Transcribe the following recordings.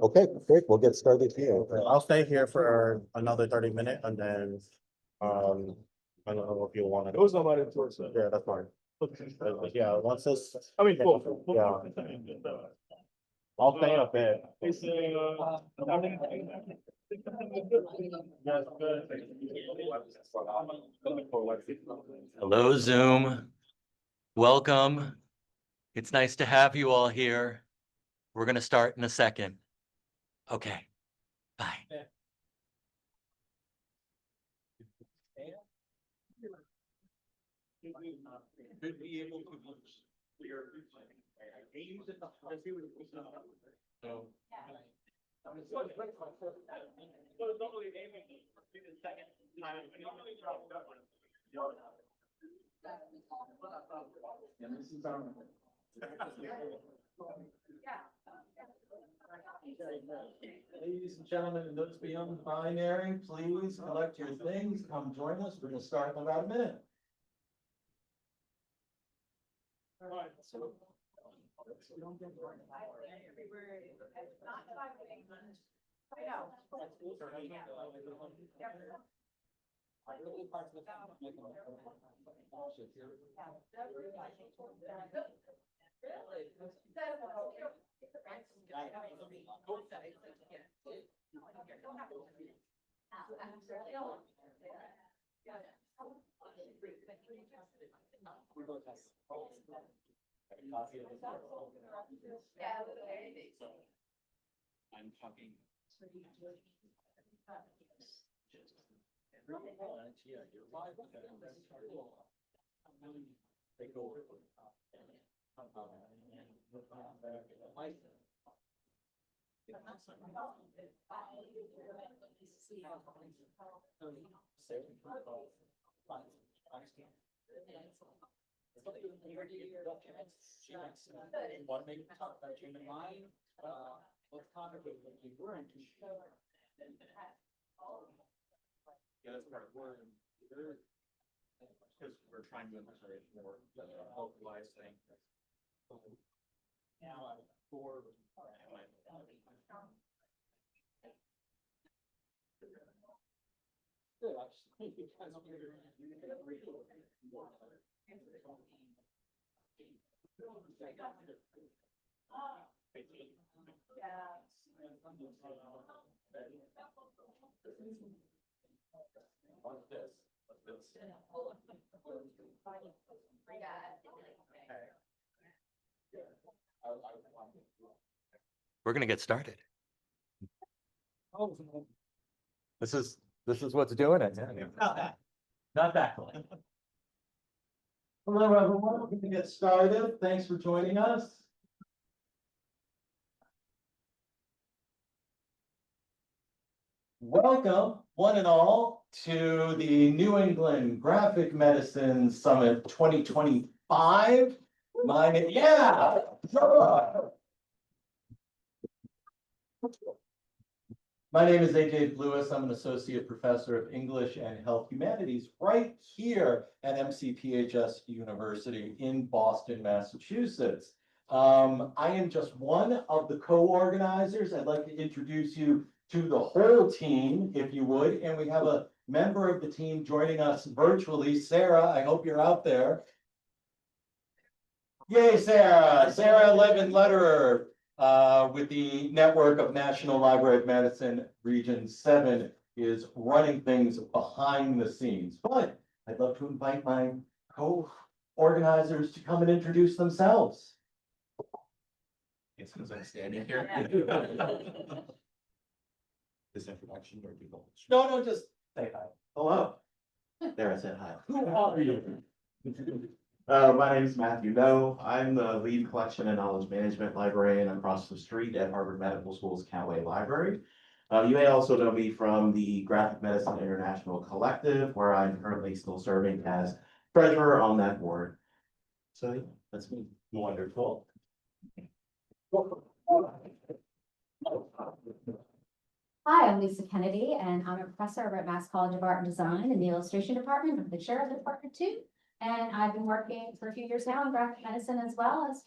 Okay, great. We'll get started here. I'll stay here for another 30 minutes and then, I don't know if you want to. There was nobody towards it. Yeah, that's fine. Yeah, once this. I mean, Yeah. I'll stay up there. Hello, Zoom. Welcome. It's nice to have you all here. We're going to start in a second. Okay, bye. Could be able to clear aims at the normally aiming to the second time. Ladies and gentlemen, and those beyond the binary, please collect your things, come join us. We're gonna start in about a minute. I'm talking. Want to make talk about human mind? Let's talk about what you were into. Yeah, that's part of word. Because we're trying to illustrate more localized thing. Now I'm for. What's this? What's this? We're gonna get started. This is what's doing it. Not that. Hello, everyone. We're gonna get started. Thanks for joining us. Welcome, one and all, to the New England Graphic Medicine Summit 2025. My name, yeah. My name is AJ Lewis. I'm an associate professor of English and Health Humanities right here at MCPHS University in Boston, Massachusetts. I am just one of the co-organizers. I'd like to introduce you to the whole team, if you would. And we have a member of the team joining us virtually. Sarah, I hope you're out there. Yay, Sarah. Sarah Levin-Lederer. With the network of National Library of Medicine Region 7 is running things behind the scenes. But I'd love to invite my co-organizers to come and introduce themselves. As soon as I'm standing here. This introduction or people? No, just say hi. Hello. There, I said hi. Who are you? My name is Matthew No. I'm the lead collection and knowledge management librarian across the street at Harvard Medical School's Coway Library. You may also know me from the Graphic Medicine International Collective, where I'm currently still serving as treasurer on that board. So yeah, that's me. Wonderful. Hi, I'm Lisa Kennedy, and I'm a professor over at Mass College of Art and Design in the illustration department. I'm the chair of the department too. And I've been working for a few years now in graphic medicine as well as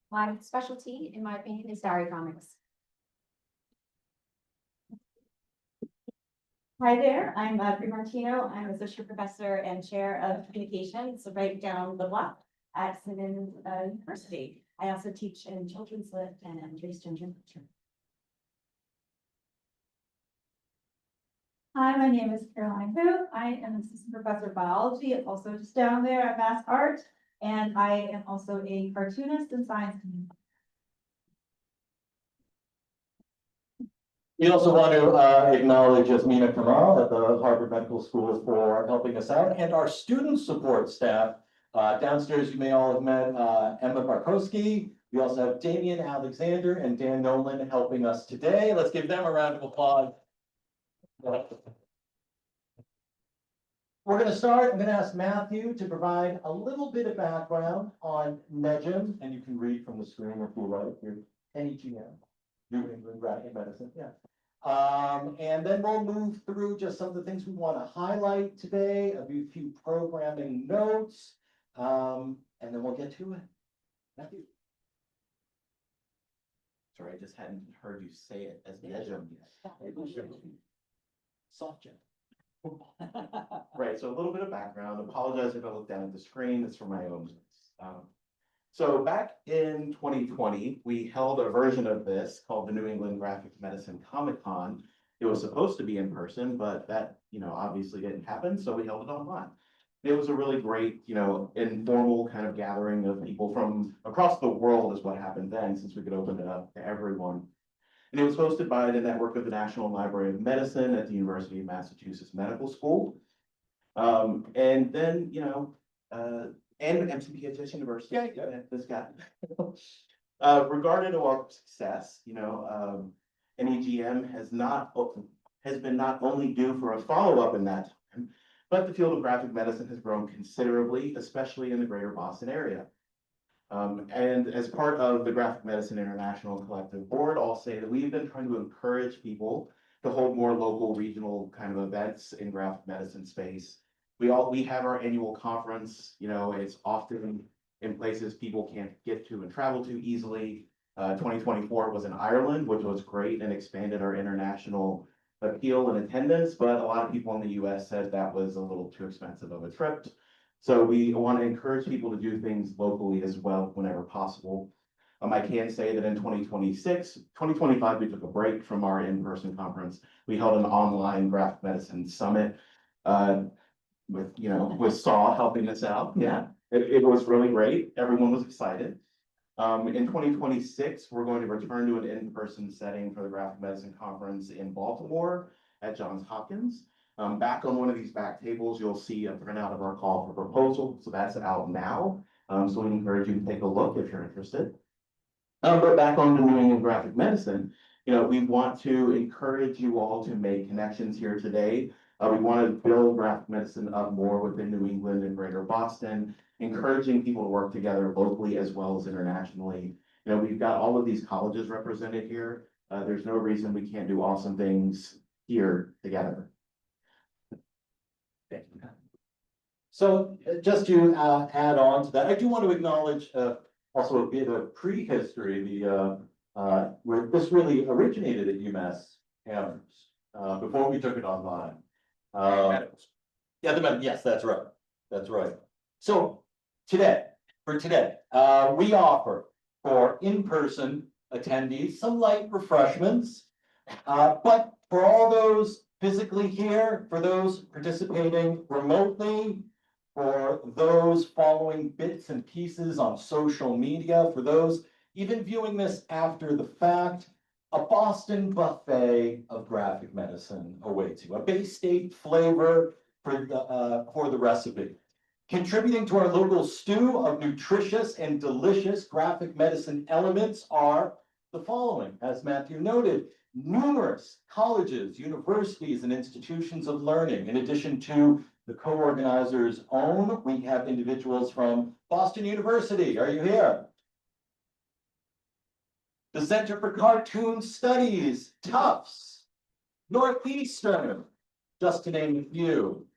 My specialty, in my opinion, is diary comics. Hi there, I'm Martino. I'm associate professor and chair of communications right down the block at Simmons University. I also teach in children's lit and elementary student literature. Hi, my name is Caroline Hu. I am assistant professor of biology, also just down there at Mass Art, and I am also a cartoonist and science community. We also want to acknowledge Yasmina Kamal at the Harvard Medical School for helping us out, and our student support staff. Downstairs, you may all have met Emma Barkowski. We also have Damian Alexander and Dan Nolan helping us today. Let's give them a round of applause. We're going to start. I'm going to ask Matthew to provide a little bit of background on NEGM, and you can read from the screen if you like. Your NEGM, New England Graphic Medicine. Yeah. And then we'll move through just some of the things we want to highlight today, a few programming notes, and then we'll get to it. Matthew. Sorry, I just hadn't heard you say it as NEGM yet. Soft gel. Right, so a little bit of background. Apologize if I look down at the screen. It's for my own. So back in 2020, we held a version of this called the New England Graphic Medicine Comic-Con. It was supposed to be in person, but that, obviously didn't happen, so we held it online. It was a really great, informal kind of gathering of people from across the world is what happened then, since we could open it up to everyone. And it was hosted by the network of the National Library of Medicine at the University of Massachusetts Medical School. And then, and MCPHS University. Yeah. This guy. Regarded a lot of success, NEGM has been not only due for a follow-up in that time, but the field of graphic medicine has grown considerably, especially in the greater Boston area. And as part of the Graphic Medicine International Collective Board, I'll say that we've been trying to encourage people to hold more local, regional kind of events in graphic medicine space. We have our annual conference, it's often in places people can't get to and travel to easily. 2024 was in Ireland, which was great and expanded our international appeal and attendance, but a lot of people in the US said that was a little too expensive of a trip. So we want to encourage people to do things locally as well whenever possible. I can say that in 2025, we took a break from our in-person conference. We held an online graphic medicine summit with SAW helping us out. Yeah, it was really great. Everyone was excited. In 2026, we're going to return to an in-person setting for the Graphic Medicine Conference in Baltimore at Johns Hopkins. Back on one of these back tables, you'll see a printout of our call for proposal. So that's out now. So we encourage you to take a look if you're interested. But back on to New England Graphic Medicine, we want to encourage you all to make connections here today. We want to build graphic medicine up more within New England and greater Boston, encouraging people to work together locally as well as internationally. We've got all of these colleges represented here. There's no reason we can't do awesome things here together. So just to add on to that, I do want to acknowledge also a bit of prehistory. Where this really originated at UMass campus before we took it online. Yes, that's right. That's right. So today, we offer for in-person attendees some light refreshments, but for all those physically here, for those participating remotely, for those following bits and pieces on social media, for those even viewing this after the fact, a Boston buffet of graphic medicine awaits you, a Bay State flavor for the recipe. Contributing to our local stew of nutritious and delicious graphic medicine elements are the following, as Matthew noted, numerous colleges, universities, and institutions of learning. In addition to the co-organizers' own, we have individuals from Boston University. Are you here? The Center for Cartoon Studies, Tufts, Northeastern, just to name a few.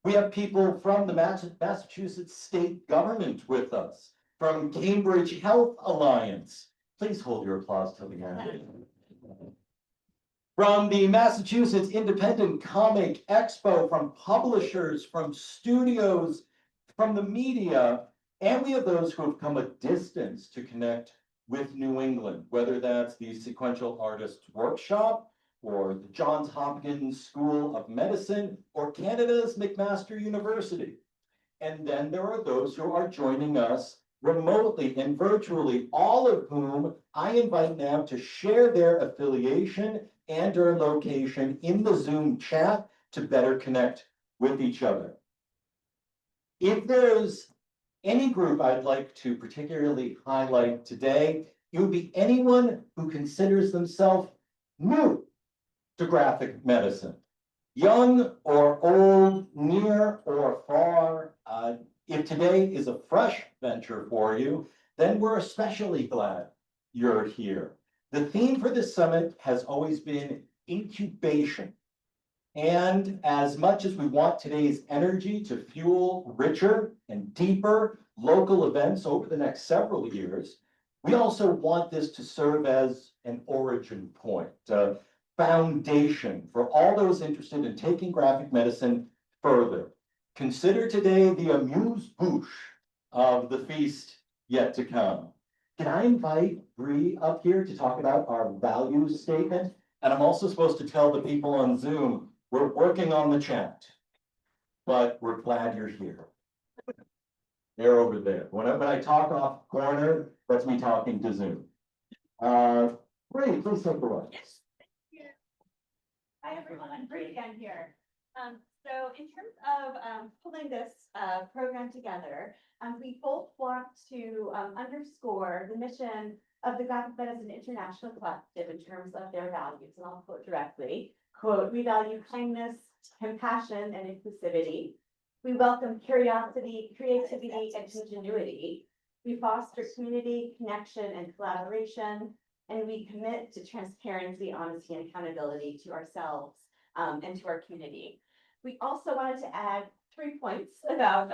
We have people from the Massachusetts state government with us. From Cambridge Health Alliance. Please hold your applause till the end. From the Massachusetts Independent Comic Expo, from publishers, from studios, from the media, and we have those who have come a distance to connect with New England, whether that's the Sequential Artists Workshop, or the Johns Hopkins School of Medicine, or Canada's McMaster University. And then there are those who are joining us remotely and virtually, all of whom I invite now to share their affiliation and their location in the Zoom chat to better connect with each other. If there's any group I'd like to particularly highlight today, it would be anyone who considers themselves new to graphic medicine. Young or old, near or far, if today is a fresh venture for you, then we're especially glad you're here. The theme for this summit has always been incubation. And as much as we want today's energy to fuel richer and deeper local events over the next several years, we also want this to serve as an origin point, a foundation for all those interested in taking graphic medicine further. Consider today the amuse-bouche of the feast yet to come. Can I invite Bree up here to talk about our values statement? And I'm also supposed to tell the people on Zoom, we're working on the chat, but we're glad you're here. They're over there. When I talk off corner, that's me talking to Zoom. Bree, please take the away. Yes. Hi, everyone. I'm Bree again here. So in terms of pulling this program together, we both want to underscore the mission of the Graphic Medicine International Collective in terms of their values, and I'll quote directly, quote, "We value kindness, compassion, and inclusivity. We welcome curiosity, creativity, and ingenuity. We foster community, connection, and collaboration, and we commit to transparency, honesty, and accountability to ourselves and to our community." We also wanted to add 3 points about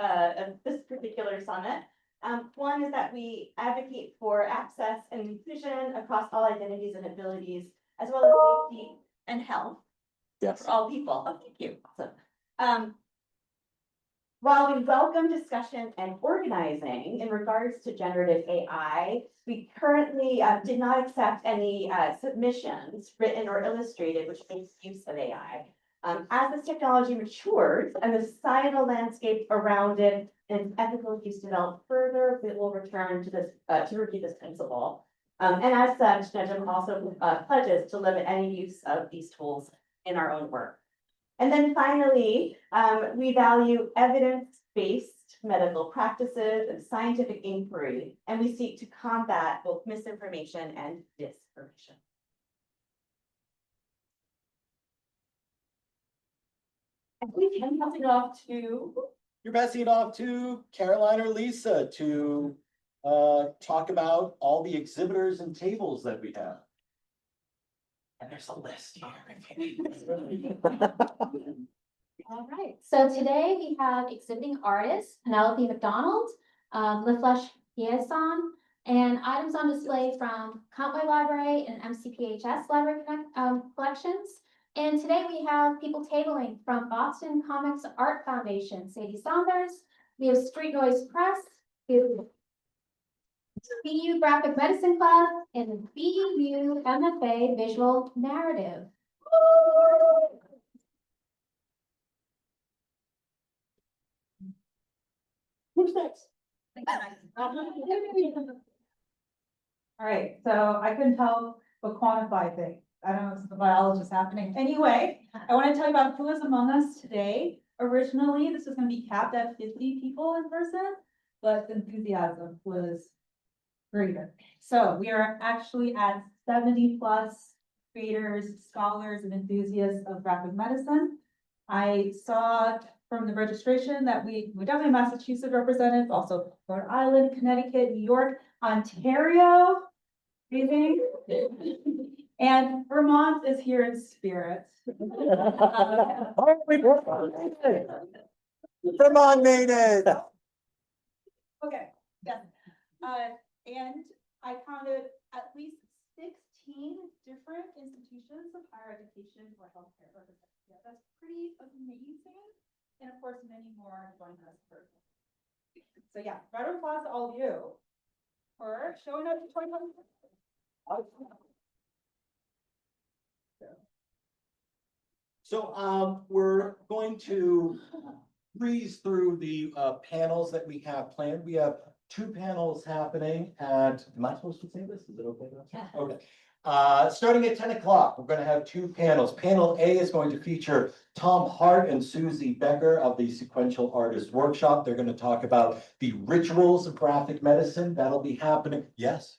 this particular summit. One is that we advocate for access and inclusion across all identities and abilities, as well as safety and health for all people. Oh, thank you. Awesome. While we welcome discussion and organizing in regards to generative AI, we currently did not accept any submissions, written or illustrated, which makes use of AI. As this technology matures and the societal landscape around it and ethical use develop further, we will return to this to review this principle. And as such, NEGM also pledges to limit any use of these tools in our own work. And then finally, we value evidence-based medical practices and scientific inquiry, and we seek to combat both misinformation and disinformation. I think I'm passing it off to. You're passing it off to Caroline or Lisa to talk about all the exhibitors and tables that we have. And there's a list here. All right, so today we have exhibiting artists, Penelope McDonald, Leflesh Piason, and items on display from Countway Library and MCPHS Library collections. And today we have people tabling from Boston Comics Art Foundation, Sadie Saunders. We have Street Noise Press, we have BU Graphic Medicine Club, and BU MFA Visual Narrative. Who's next? All right, so I couldn't help but quantify things. I don't know if the biologist happening. Anyway, I want to tell you about who is among us today. Originally, this was going to be capped at 50 people in person, but the enthusiasm was greater. So we are actually at 70 plus creators, scholars, and enthusiasts of graphic medicine. I saw from the registration that we definitely have Massachusetts represented, also Rhode Island, Connecticut, New York, Ontario, amazing. And Vermont is here in spirit. Vermont made it. Okay, yeah. And I counted at least 16 different institutions of higher education or healthcare represented here. That's pretty amazing. And of course, many more joined us virtually. So yeah, round of applause to all of you for showing up to 2020. So we're going to breeze through the panels that we have planned. We have 2 panels happening at, am I supposed to say this? Is it okay? Yeah. Okay. Starting at 10 o'clock, we're going to have 2 panels. Panel A is going to feature Tom Hart and Susie Becker of the Sequential Artist Workshop. They're going to talk about the rituals of graphic medicine. That'll be happening. Yes.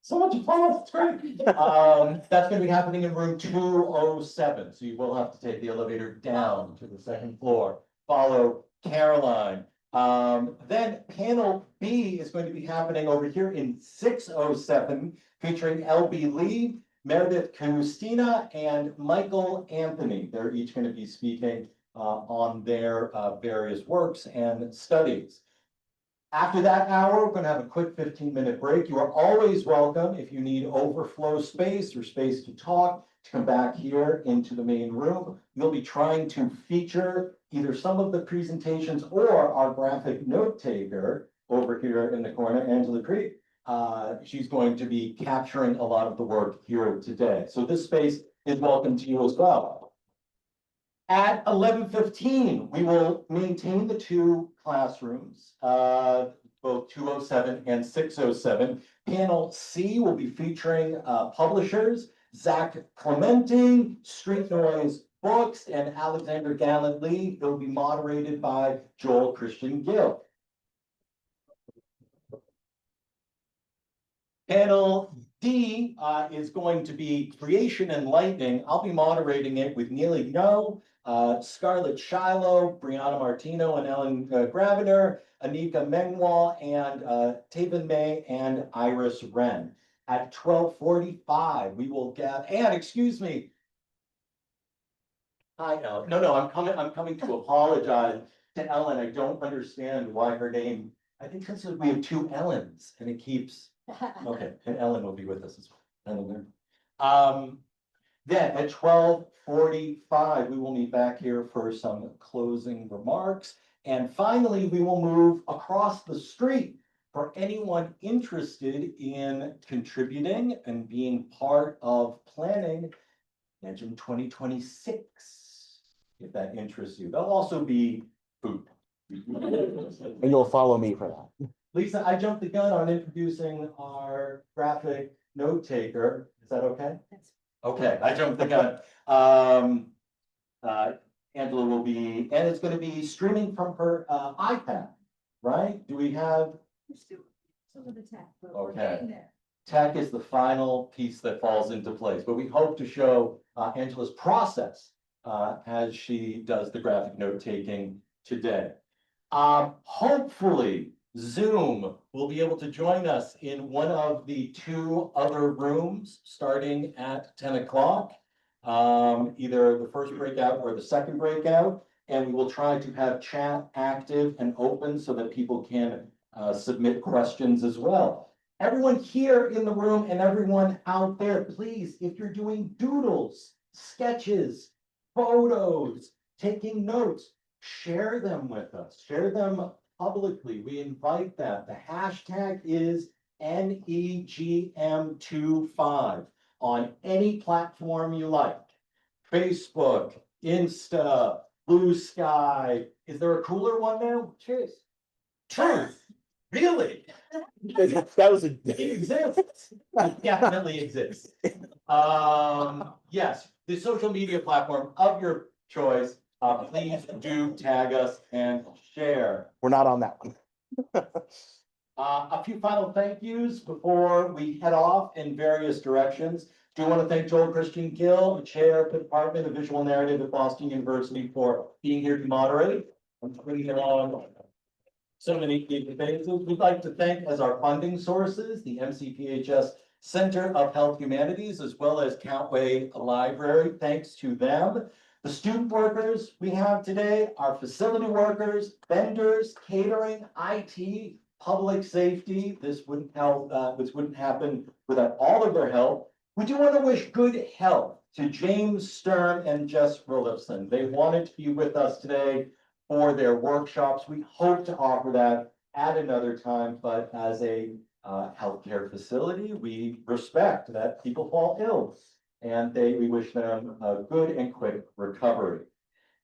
So much applause, it's great. That's gonna be happening in room 207, so you will have to take the elevator down to the 2nd floor. Follow Caroline. Then panel B is going to be happening over here in 607, featuring LB Lee, Meredith Kustina, and Michael Anthony. They're each gonna be speaking on their various works and studies. After that hour, we're going to have a quick 15-minute break. You are always welcome, if you need overflow space or space to talk, to come back here into the main room. We'll be trying to feature either some of the presentations or our graphic note taker over here in the corner, Angela Creek. She's going to be capturing a lot of the work here today. So this space is welcome to you as well. At 11:15, we will maintain the 2 classrooms, both 207 and 607. Panel C will be featuring publishers, Zach Clementi, Street Noise Books, and Alexander Gallant Lee. It will be moderated by Joel Christian Gill. Panel D is going to be Creation and Lightning. I'll be moderating it with Neely No, Scarlett Shiloh, Briana Martino, and Ellen Graviner, Anika Mengwa, and Taven May and Iris Wren. At 12:45, we will get, and excuse me. Hi, Ellen. No, I'm coming to apologize to Ellen. I don't understand why her name, I think because we have 2 Ellens and it keeps. Okay, and Ellen will be with us as well. Then at 12:45, we will meet back here for some closing remarks. And finally, we will move across the street for anyone interested in contributing and being part of planning NEGM 2026, if that interests you. There'll also be food. And you'll follow me for that. Lisa, I jumped the gun on introducing our graphic note taker. Is that okay? Okay, I jumped the gun. Angela will be, and it's going to be streaming from her iPad, right? Do we have? Some of the tech, but we're we're Okay. getting there. Tech is the final piece that falls into place, but we hope to show Angela's process as she does the graphic note taking today. Hopefully Zoom will be able to join us in one of the 2 other rooms starting at 10 o'clock. Either the first breakout or the second breakout, and we will try to have chat active and open so that people can submit questions as well. Everyone here in the room and everyone out there, please, if you're doing doodles, sketches, photos, taking notes, share them with us, share them publicly. We invite that. The hashtag is NEGM25 on any platform you like. Facebook, Insta, Blue Sky. Is there a cooler one now? Truth. Truth. Really? That was It exists. It definitely exists. Yes, the social media platform of your choice. Please do tag us and share. We're not on that one. A few final thank yous before we head off in various directions. Do want to thank Joel Christian Gill, the chair of the Department of Visual Narrative at Boston University, for being here to moderate. I'm bringing along so many faces. We'd like to thank as our funding sources, the MCPHS Center of Health Humanities, as well as Countway Library. Thanks to them. The student workers we have today are facility workers, vendors, catering, IT, public safety. This wouldn't happen without all of their help. We do want to wish good health to James Stern and Jess Rillifson. They wanted to be with us today for their workshops. We hope to offer that at another time, but as a healthcare facility, we respect that people fall ill. And we wish them a good and quick recovery.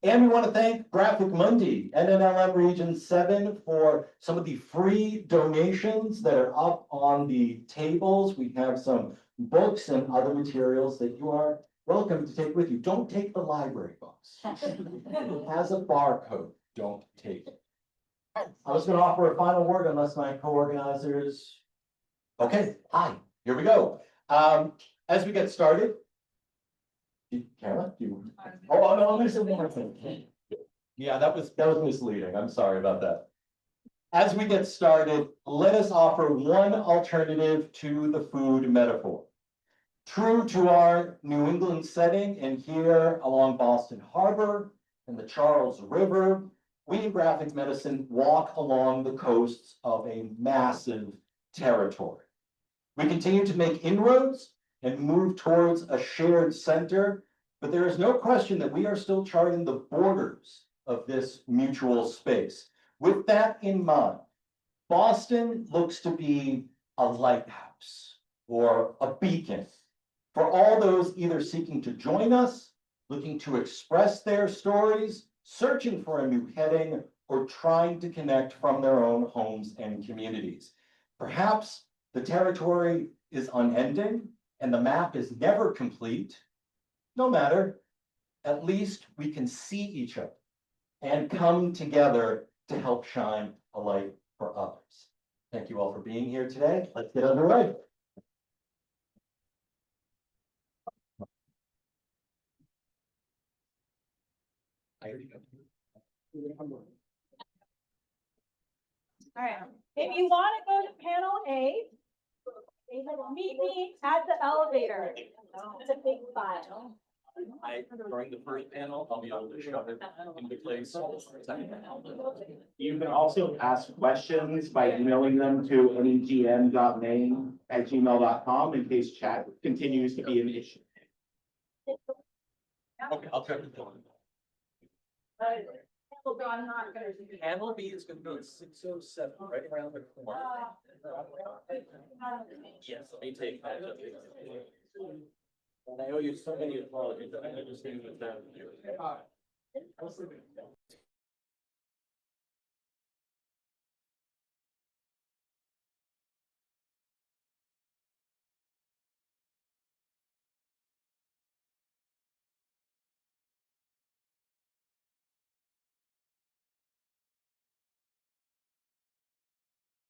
And we want to thank Graphic Mundi, NNLM Region 7 for some of the free donations that are up on the tables. We have some books and other materials that you are welcome to take with you. Don't take the library books. It has a barcode. Don't take it. I was going to offer a final word unless my co-organizers. Okay, hi, here we go. As we get started, Kara, oh, no, I'm gonna say one more thing. Yeah, that was misleading. I'm sorry about that. As we get started, let us offer one alternative to the food metaphor. True to our New England setting and here along Boston Harbor and the Charles River, we in graphic medicine walk along the coasts of a massive territory. We continue to make inroads and move towards a shared center, but there is no question that we are still charting the borders of this mutual space. With that in mind, Boston looks to be a lighthouse or a beacon for all those either seeking to join us, looking to express their stories, searching for a new heading, or trying to connect from their own homes and communities. Perhaps the territory is unending and the map is never complete. No matter, at least we can see each other and come together to help shine a light for others. Thank you all for being here today. Let's get underway. All right, if you want to go to panel A, meet me at the elevator. It's a big file. During the first panel, I'll be able to shove it into place. You can also ask questions by emailing them to negm.main@gmail.com in case chat continues to be an issue. Okay, I'll check it out. I'm not gonna do that. Panel B is gonna be at 6:07, right around the corner. Yes, let me take that. And I owe you so many apologies, I just think that.